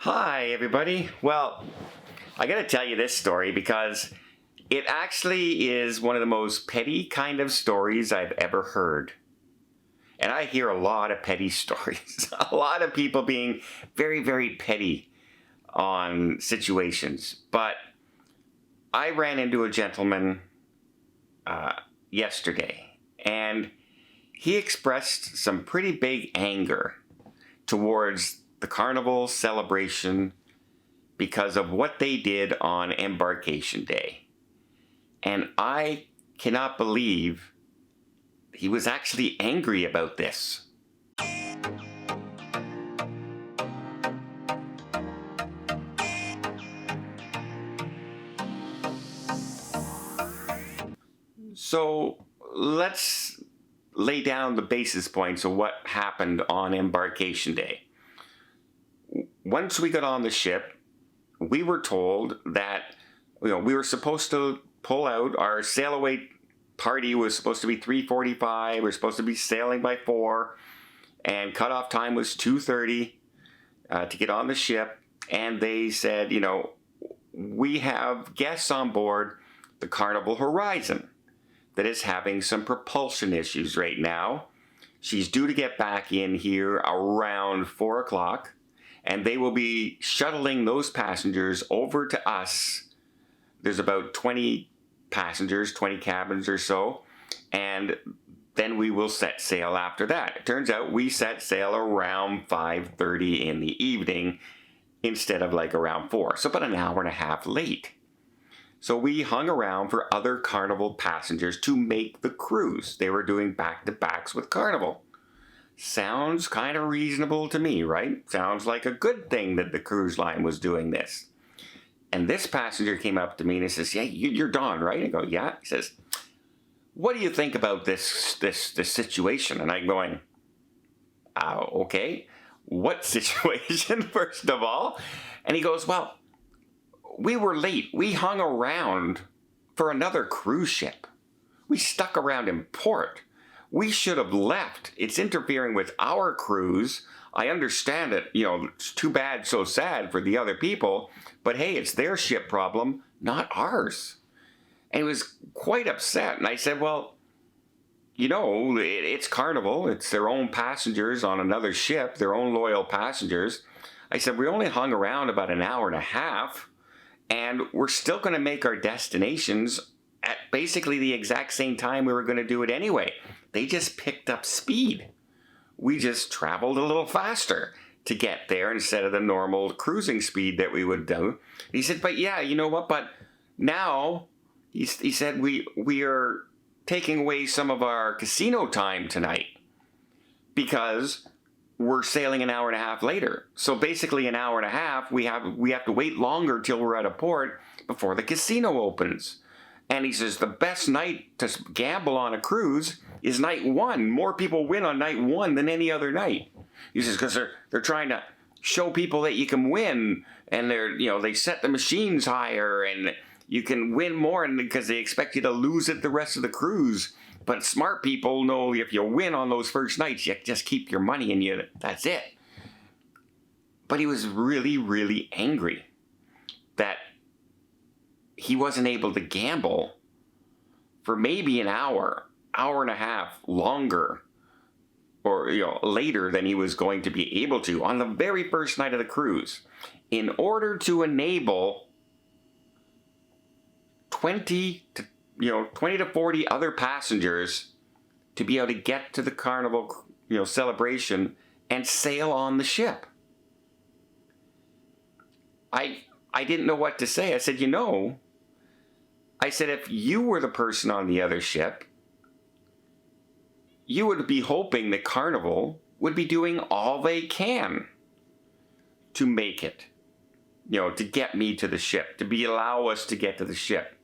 Hi, everybody. Well, I gotta tell you this story because it actually is one of the most petty kind of stories I've ever heard. And I hear a lot of petty stories. A lot of people being very, very petty on situations. But I ran into a gentleman yesterday, and he expressed some pretty big anger towards the carnival celebration because of what they did on embarkation day. And I cannot believe he was actually angry about this. So let's lay down the basis points of what happened on embarkation day. Once we got on the ship, we were told that we were supposed to pull out. Our sail away party was supposed to be 3:45. We were supposed to be sailing by 4, and cutoff time was 2:30 to get on the ship. And they said, we have guests on board the Carnival Horizon that is having some propulsion issues right now. She's due to get back in here around 4 o'clock. And they will be shuttling those passengers over to us. There's about 20 passengers, 20 cabins or so. And then we will set sail after that. It turns out we set sail around 5:30 in the evening instead of like around 4. So about an hour and a half late. So we hung around for other Carnival passengers to make the cruise. They were doing back-to-backs with Carnival. Sounds kind of reasonable to me, right? Sounds like a good thing that the cruise line was doing this. And this passenger came up to me and he says, "Yeah, you're Don, right?" I go, "Yeah." He says, "What do you think about this situation?" And I'm going, "Okay, what situation, first of all?" And he goes, "Well, we were late. We hung around for another cruise ship. We stuck around in port. We should have left. It's interfering with our cruise. I understand it. It's too bad, so sad for the other people. But hey, it's their ship problem, not ours." And he was quite upset. And I said, "Well, it's Carnival. It's their own passengers on another ship, their own loyal passengers." I said, "We only hung around about an hour and a half. And we're still going to make our destinations at basically the exact same time we were going to do it anyway. They just picked up speed. We just traveled a little faster to get there instead of the normal cruising speed that we would do." He said, "But yeah, you know what? But now," he said, we are taking away some of our casino time tonight because we're sailing an hour and a half later. So basically an hour and a half, we have to wait longer till we're at a port before the casino opens." And he says, "The best night to gamble on a cruise is night 1. More people win on night 1 than any other night." He says, "Because they're trying to show people that you can win, and they set the machines higher, and you can win more, and because they expect you to lose it the rest of the cruise. But smart people know if you win on those first nights, you just keep your money and that's it." But he was really, really angry that he wasn't able to gamble for maybe an hour and a half longer, or later than he was going to be able to on the very first night of the cruise, in order to enable 20 to 40 other passengers to be able to get to the Carnival celebration and sail on the ship. I didn't know what to say. I said, I said, if you were the person on the other ship, you would be hoping that Carnival would be doing all they can to make it, to get me to the ship, allow us to get to the ship.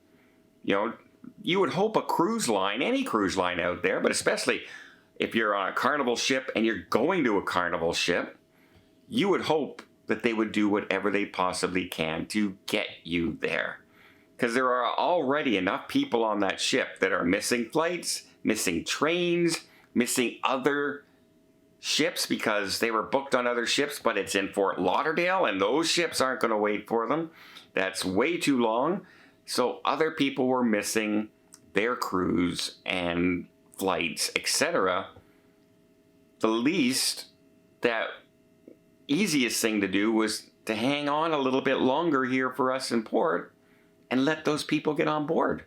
You would hope a cruise line, any cruise line out there, but especially if you're on a Carnival ship and you're going to a Carnival ship, you would hope that they would do whatever they possibly can to get you there. Because there are already enough people on that ship that are missing flights, missing trains, missing other ships because they were booked on other ships, but it's in Fort Lauderdale and those ships aren't going to wait for them. That's way too long. So other people were missing their cruise and flights, etc. The easiest thing to do was to hang on a little bit longer here for us in port and let those people get on board.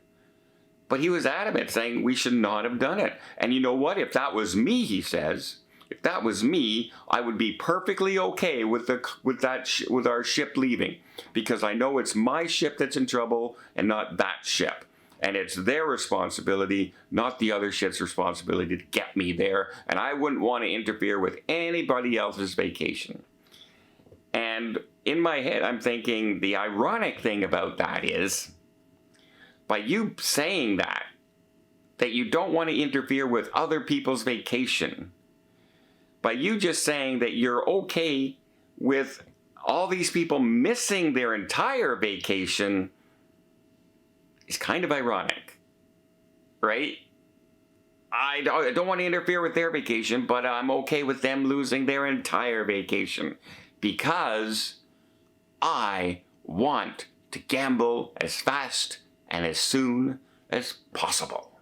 But he was adamant, saying we should not have done it. And you know what? If that was me, he says, if that was me, I would be perfectly okay with our ship leaving, because I know it's my ship that's in trouble and not that ship. And it's their responsibility, not the other ship's responsibility to get me there. And I wouldn't want to interfere with anybody else's vacation. And in my head, I'm thinking the ironic thing about that is, by you saying that you don't want to interfere with other people's vacation, by you just saying that you're okay with all these people missing their entire vacation, is kind of ironic, right? I don't want to interfere with their vacation, but I'm okay with them losing their entire vacation because I want to gamble as fast and as soon as possible.